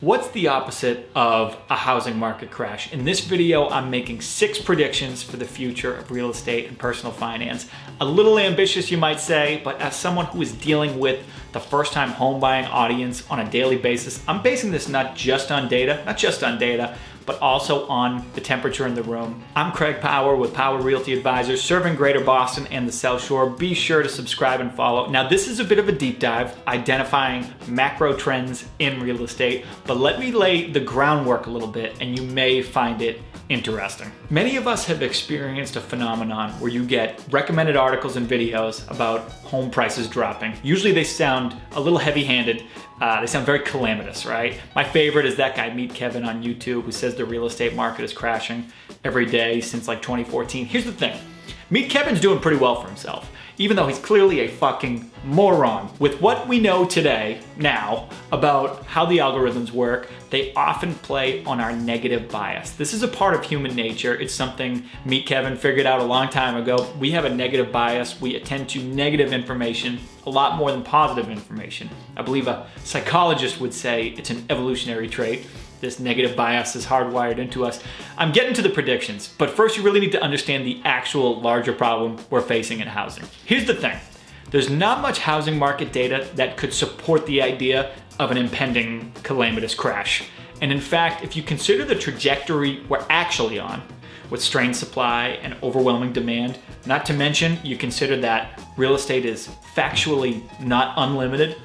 What's the opposite of a housing market crash? In this video, I'm making 6 predictions for the future of real estate and personal finance. A little ambitious, you might say, but as someone who is dealing with the first-time home buying audience on a daily basis, I'm basing this not just on data, but also on the temperature in the room. I'm Craig Power with Power Realty Advisors, serving Greater Boston and the South Shore. Be sure to subscribe and follow. Now, this is a bit of a deep dive, identifying macro trends in real estate, but let me lay the groundwork a little bit and you may find it interesting. Many of us have experienced a phenomenon where you get recommended articles and videos about home prices dropping. Usually they sound a little heavy-handed. They sound very calamitous, right? My favorite is that guy, Meet Kevin on YouTube, who says the real estate market is crashing every day since like 2014. Here's the thing. Meet Kevin's doing pretty well for himself, even though he's clearly a fucking moron. With what we know today, now, about how the algorithms work, they often play on our negative bias. This is a part of human nature. It's something Meet Kevin figured out a long time ago. We have a negative bias. We attend to negative information a lot more than positive information. I believe a psychologist would say it's an evolutionary trait. This negative bias is hardwired into us. I'm getting to the predictions, but first you really need to understand the actual larger problem we're facing in housing. Here's the thing. There's not much housing market data that could support the idea of an impending calamitous crash. And in fact, if you consider the trajectory we're actually on, with strained supply and overwhelming demand, not to mention you consider that real estate is factually not unlimited,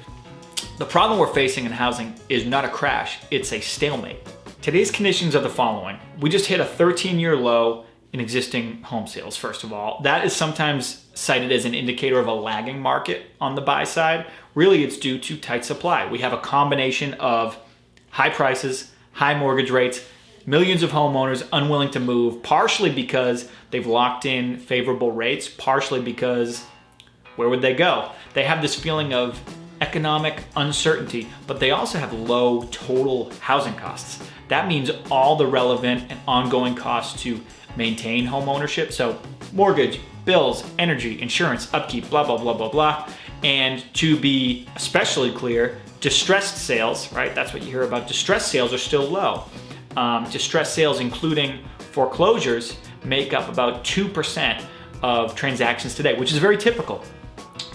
the problem we're facing in housing is not a crash, it's a stalemate. Today's conditions are the following. We just hit a 13-year low in existing home sales, first of all. That is sometimes cited as an indicator of a lagging market on the buy side. Really, it's due to tight supply. We have a combination of high prices, high mortgage rates, millions of homeowners unwilling to move, partially because they've locked in favorable rates, partially because where would they go? They have this feeling of economic uncertainty, but they also have low total housing costs. That means all the relevant and ongoing costs to maintain home ownership, so mortgage, bills, energy, insurance, upkeep, blah, blah, blah, blah, blah. And to be especially clear, distressed sales, right? That's what you hear about. Distressed sales are still low. Distressed sales, including foreclosures, make up about 2% of transactions today, which is very typical.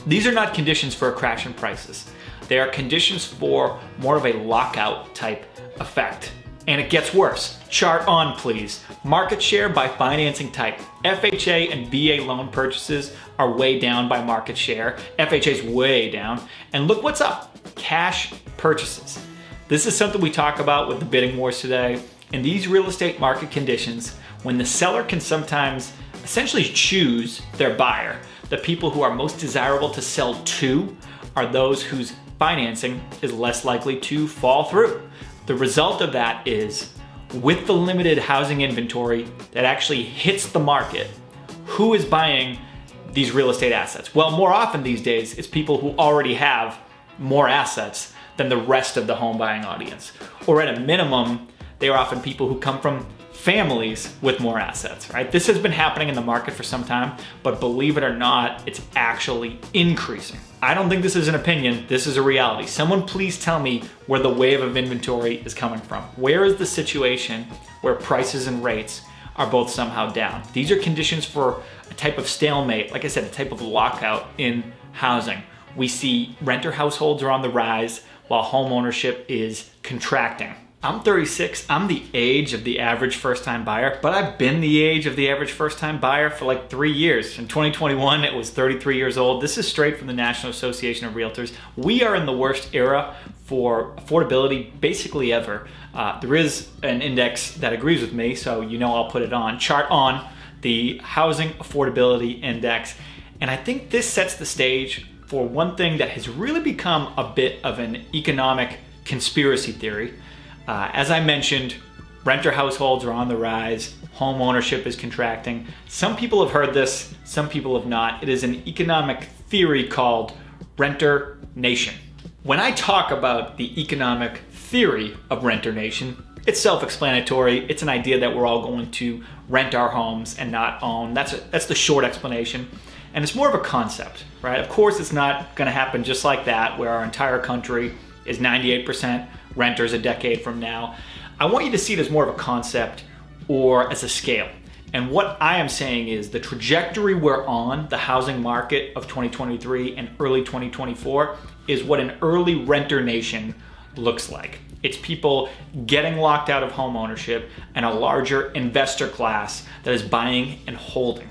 These are not conditions for a crash in prices. They are conditions for more of a lockout type effect. And it gets worse. Chart on, please. Market share by financing type. FHA and VA loan purchases are way down by market share. FHA's way down. And look what's up. Cash purchases. This is something we talk about with the bidding wars today. In these real estate market conditions, when the seller can sometimes essentially choose their buyer, the people who are most desirable to sell to are those whose financing is less likely to fall through. The result of that is, with the limited housing inventory that actually hits the market, who is buying these real estate assets? Well, more often these days, it's people who already have more assets than the rest of the home buying audience. Or at a minimum, they are often people who come from families with more assets, right? This has been happening in the market for some time, but believe it or not, it's actually increasing. I don't think this is an opinion, this is a reality. Someone please tell me where the wave of inventory is coming from. Where is the situation where prices and rates are both somehow down? These are conditions for a type of stalemate, like I said, a type of lockout in housing. We see renter households are on the rise while home ownership is contracting. I'm 36, I'm the age of the average first-time buyer, but I've been the age of the average first-time buyer for like 3 years. In 2021, it was 33 years old. This is straight from the National Association of Realtors. We are in the worst era for affordability basically ever. There is an index that agrees with me, so you know I'll put it on. Chart on, the Housing Affordability Index. And I think this sets the stage for one thing that has really become a bit of an economic conspiracy theory. As I mentioned, renter households are on the rise, home ownership is contracting. Some people have heard this, some people have not. It is an economic theory called renter nation. When I talk about the economic theory of renter nation, it's self-explanatory. It's an idea that we're all going to rent our homes and not own. That's the short explanation. And it's more of a concept, right? Of course, it's not gonna happen just like that, where our entire country is 98% renters a decade from now. I want you to see it as more of a concept or as a scale. And what I am saying is the trajectory we're on, the housing market of 2023 and early 2024, is what an early renter nation looks like. It's people getting locked out of home ownership and a larger investor class that is buying and holding.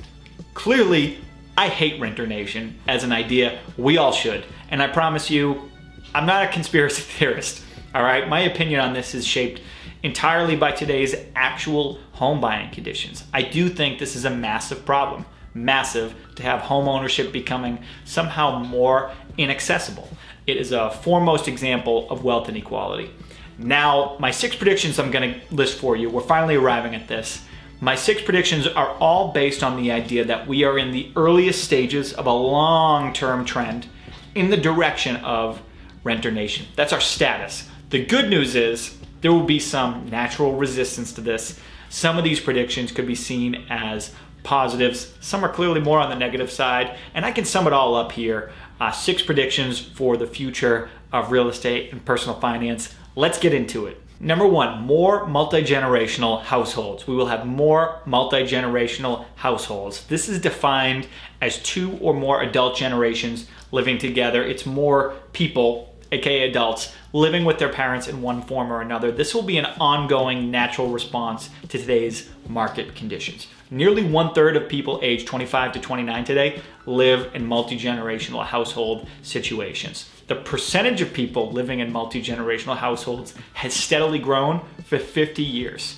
Clearly, I hate renter nation as an idea. We all should. And I promise you, I'm not a conspiracy theorist. All right, my opinion on this is shaped entirely by today's actual home buying conditions. I do think this is a massive problem, massive, to have home ownership becoming somehow more inaccessible. It is a foremost example of wealth inequality. Now, my 6 predictions I'm going to list for you, we're finally arriving at this. My 6 predictions are all based on the idea that we are in the earliest stages of a long-term trend in the direction of renter nation. That's our status. The good news is there will be some natural resistance to this. Some of these predictions could be seen as positives. Some are clearly more on the negative side. And I can sum it all up here. 6 predictions for the future of real estate and personal finance. Let's get into it. Number 1, more multi-generational households. We will have more multi-generational households. This is defined as 2 or more adult generations living together. It's more people, aka adults, living with their parents in one form or another. This will be an ongoing natural response to today's market conditions. Nearly 1/3 of people aged 25 to 29 today live in multi-generational household situations. The percentage of people living in multi-generational households has steadily grown for 50 years.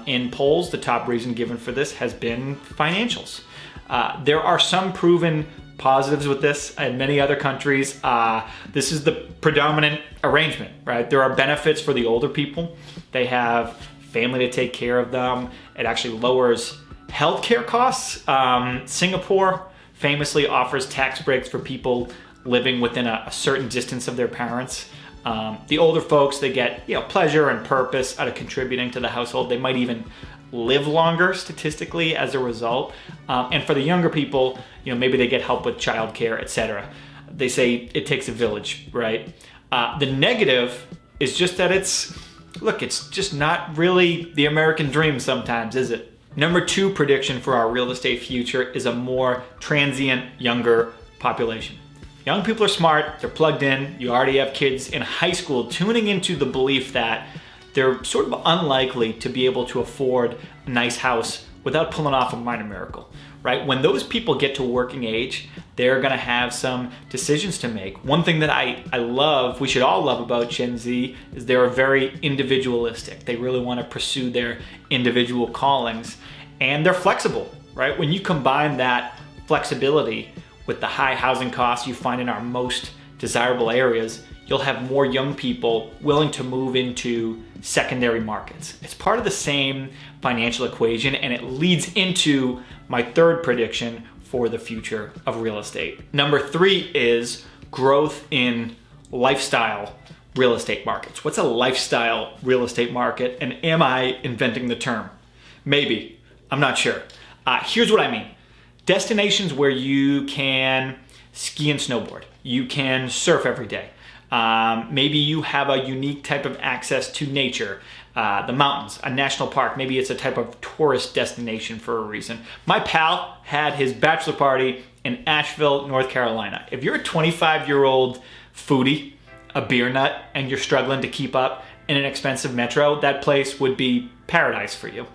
In polls, the top reason given for this has been financials. There are some proven positives with this. In many other countries, this is the predominant arrangement, right? There are benefits for the older people. They have family to take care of them. It actually lowers healthcare costs. Singapore famously offers tax breaks for people living within a certain distance of their parents. The older folks, they get pleasure and purpose out of contributing to the household. They might even live longer statistically as a result. And for the younger people, maybe they get help with childcare, etc. They say it takes a village, right? The negative is just that it's just not really the American dream sometimes, is it? Number 2 prediction for our real estate future is a more transient, younger population. Young people are smart, they're plugged in. You already have kids in high school tuning into the belief that they're sort of unlikely to be able to afford a nice house without pulling off a minor miracle, right? When those people get to working age, they're gonna have some decisions to make. One thing that I love, we should all love about Gen Z, is they're very individualistic. They really wanna pursue their individual callings, and they're flexible, right? When you combine that flexibility with the high housing costs you find in our most desirable areas, you'll have more young people willing to move into secondary markets. It's part of the same financial equation, and it leads into my 3rd prediction for the future of real estate. Number 3 is growth in lifestyle real estate markets. What's a lifestyle real estate market, and am I inventing the term? Maybe, I'm not sure. Here's what I mean. Destinations where you can ski and snowboard, you can surf every day. Maybe you have a unique type of access to nature, the mountains, a national park. Maybe it's a type of tourist destination for a reason. My pal had his bachelor party in Asheville, North Carolina. If you're a 25-year-old foodie, a beer nut, and you're struggling to keep up in an expensive metro, that place would be paradise for you.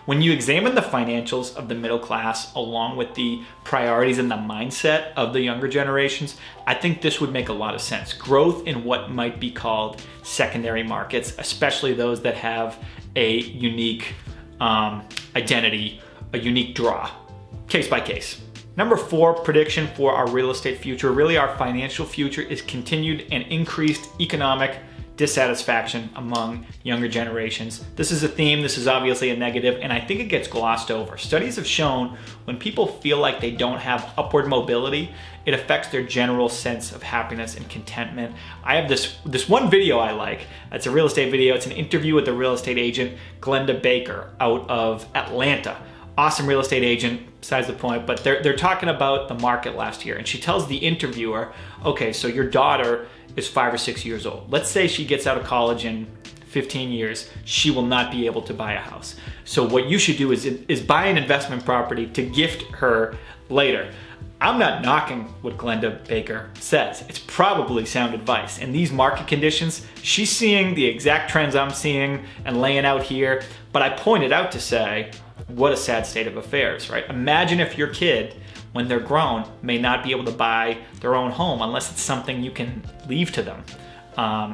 When you examine the financials of the middle class along with the priorities and the mindset of the younger generations, I think this would make a lot of sense. Growth in what might be called secondary markets, especially those that have a unique identity, a unique draw, case by case. Number 4 prediction for our real estate future, really our financial future, is continued and increased economic dissatisfaction among younger generations. This is a theme, this is obviously a negative, and I think it gets glossed over. Studies have shown when people feel like they don't have upward mobility, it affects their general sense of happiness and contentment. I have this one video I like. It's a real estate video. It's an interview with the real estate agent, Glenda Baker, out of Atlanta. Awesome real estate agent, besides the point, but they're talking about the market last year, and she tells the interviewer, okay, so your daughter is 5 or 6 years old. Let's say she gets out of college in 15 years, she will not be able to buy a house. So what you should do is buy an investment property to gift her later. I'm not knocking what Glenda Baker says. It's probably sound advice. In these market conditions, she's seeing the exact trends I'm seeing and laying out here, but I pointed out to say, what a sad state of affairs, right? Imagine if your kid, when they're grown, may not be able to buy their own home unless it's something you can leave to them.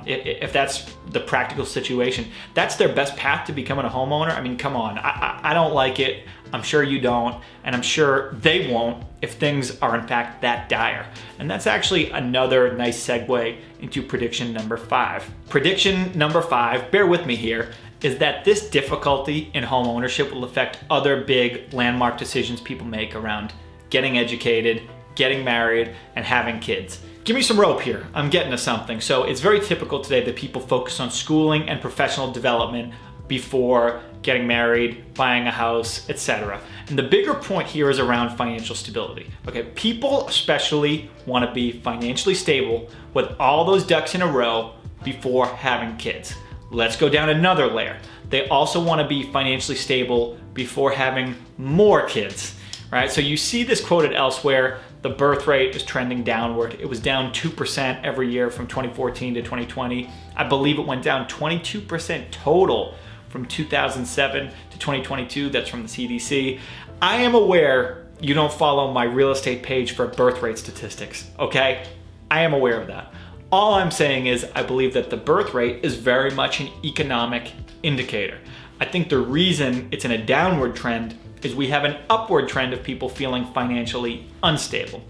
If that's the practical situation, that's their best path to becoming a homeowner. I mean, come on, I don't like it. I'm sure you don't, and I'm sure they won't if things are in fact that dire. And that's actually another nice segue into prediction number 5. Prediction number 5, bear with me here, is that this difficulty in home ownership will affect other big landmark decisions people make around getting educated, getting married, and having kids. Give me some rope here, I'm getting to something. So it's very typical today that people focus on schooling and professional development before getting married, buying a house, etc. And the bigger point here is around financial stability. Okay, people especially want to be financially stable with all those ducks in a row before having kids. Let's go down another layer. They also want to be financially stable before having more kids, right? So you see this quoted elsewhere, the birth rate is trending downward. It was down 2% every year from 2014 to 2020. I believe it went down 22% total from 2007 to 2022. That's from the CDC. I am aware you don't follow my real estate page for birth rate statistics, okay? I am aware of that. All I'm saying is I believe that the birth rate is very much an economic indicator. I think the reason it's in a downward trend is we have an upward trend of people feeling financially unstable.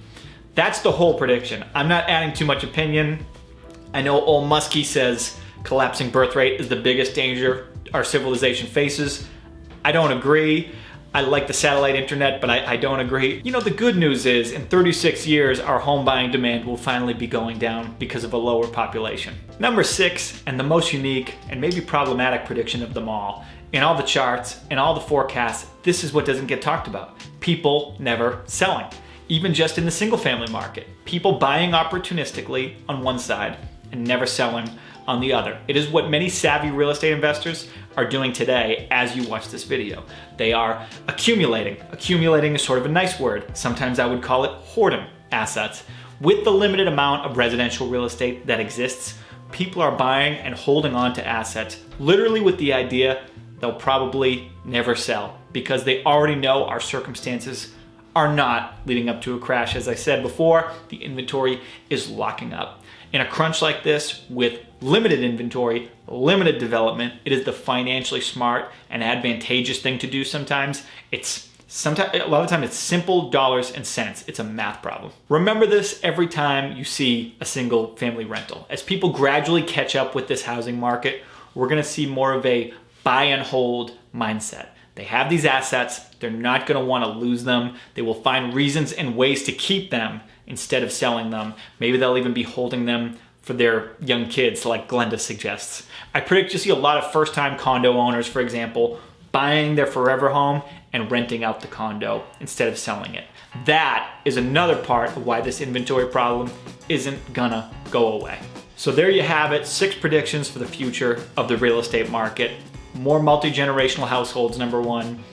That's the whole prediction. I'm not adding too much opinion. I know old Muskie says collapsing birth rate is the biggest danger our civilization faces. I don't agree. I like the satellite internet, but I don't agree. You know, the good news is in 36 years, our home buying demand will finally be going down because of a lower population. Number 6, and the most unique and maybe problematic prediction of them all, in all the charts, in all the forecasts, this is what doesn't get talked about. People never selling. Even just in the single family market. People buying opportunistically on one side and never selling on the other. It is what many savvy real estate investors are doing today as you watch this video. They are accumulating. Accumulating is sort of a nice word. Sometimes I would call it hoarding assets. With the limited amount of residential real estate that exists, people are buying and holding on to assets, literally with the idea they'll probably never sell because they already know our circumstances are not leading up to a crash. As I said before, the inventory is locking up. In a crunch like this, with limited inventory, limited development, it is the financially smart and advantageous thing to do sometimes. A lot of the time it's simple dollars and cents. It's a math problem. Remember this every time you see a single family rental. As people gradually catch up with this housing market, we're gonna see more of a buy and hold mindset. They have these assets, they're not gonna wanna lose them. They will find reasons and ways to keep them instead of selling them. Maybe they'll even be holding them for their young kids, like Glenda suggests. I predict you'll see a lot of first-time condo owners, for example, buying their forever home and renting out the condo instead of selling it. That is another part of why this inventory problem isn't gonna go away. So there you have it, 6 predictions for the future of the real estate market. More multi-generational households, number 1,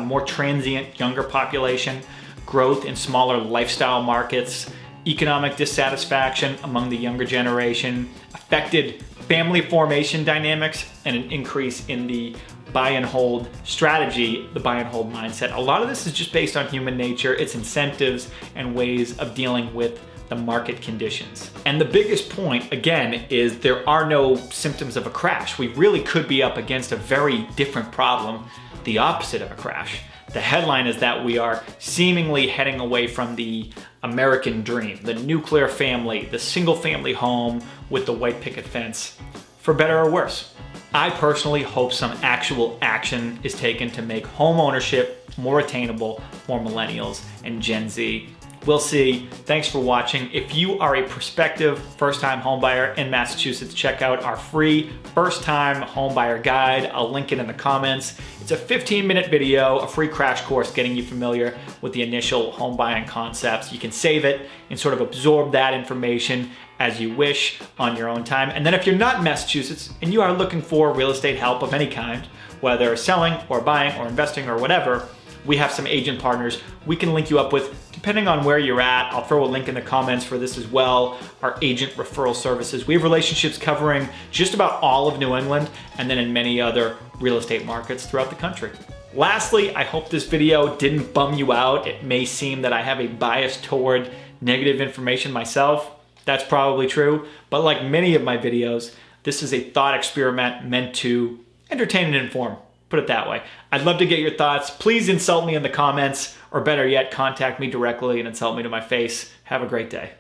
more transient younger population, growth in smaller lifestyle markets, economic dissatisfaction among the younger generation, affected family formation dynamics, and an increase in the buy and hold strategy, the buy and hold mindset. A lot of this is just based on human nature, its incentives and ways of dealing with the market conditions. And the biggest point, again, is there are no symptoms of a crash. We really could be up against a very different problem, the opposite of a crash. The headline is that we are seemingly heading away from the American dream, the nuclear family, the single family home with the white picket fence, for better or worse. I personally hope some actual action is taken to make home ownership more attainable for millennials and Gen Z We'll see. Thanks for watching. If you are a prospective first-time homebuyer in Massachusetts, check out our free first-time homebuyer guide. I'll link it in the comments. It's a 15-minute video, a free crash course getting you familiar with the initial home buying concepts. You can save it and sort of absorb that information as you wish on your own time. And then if you're not in Massachusetts and you are looking for real estate help of any kind, whether selling or buying or investing or whatever, we have some agent partners we can link you up with depending on where you're at. I'll throw a link in the comments for this as well. Our agent referral services. We have relationships covering just about all of New England and then in many other real estate markets throughout the country. Lastly, I hope this video didn't bum you out. It may seem that I have a bias toward negative information myself. That's probably true, but like many of my videos, this is a thought experiment meant to entertain and inform. Put it that way. I'd love to get your thoughts. Please insult me in the comments, or better yet, contact me directly and insult me to my face. Have a great day.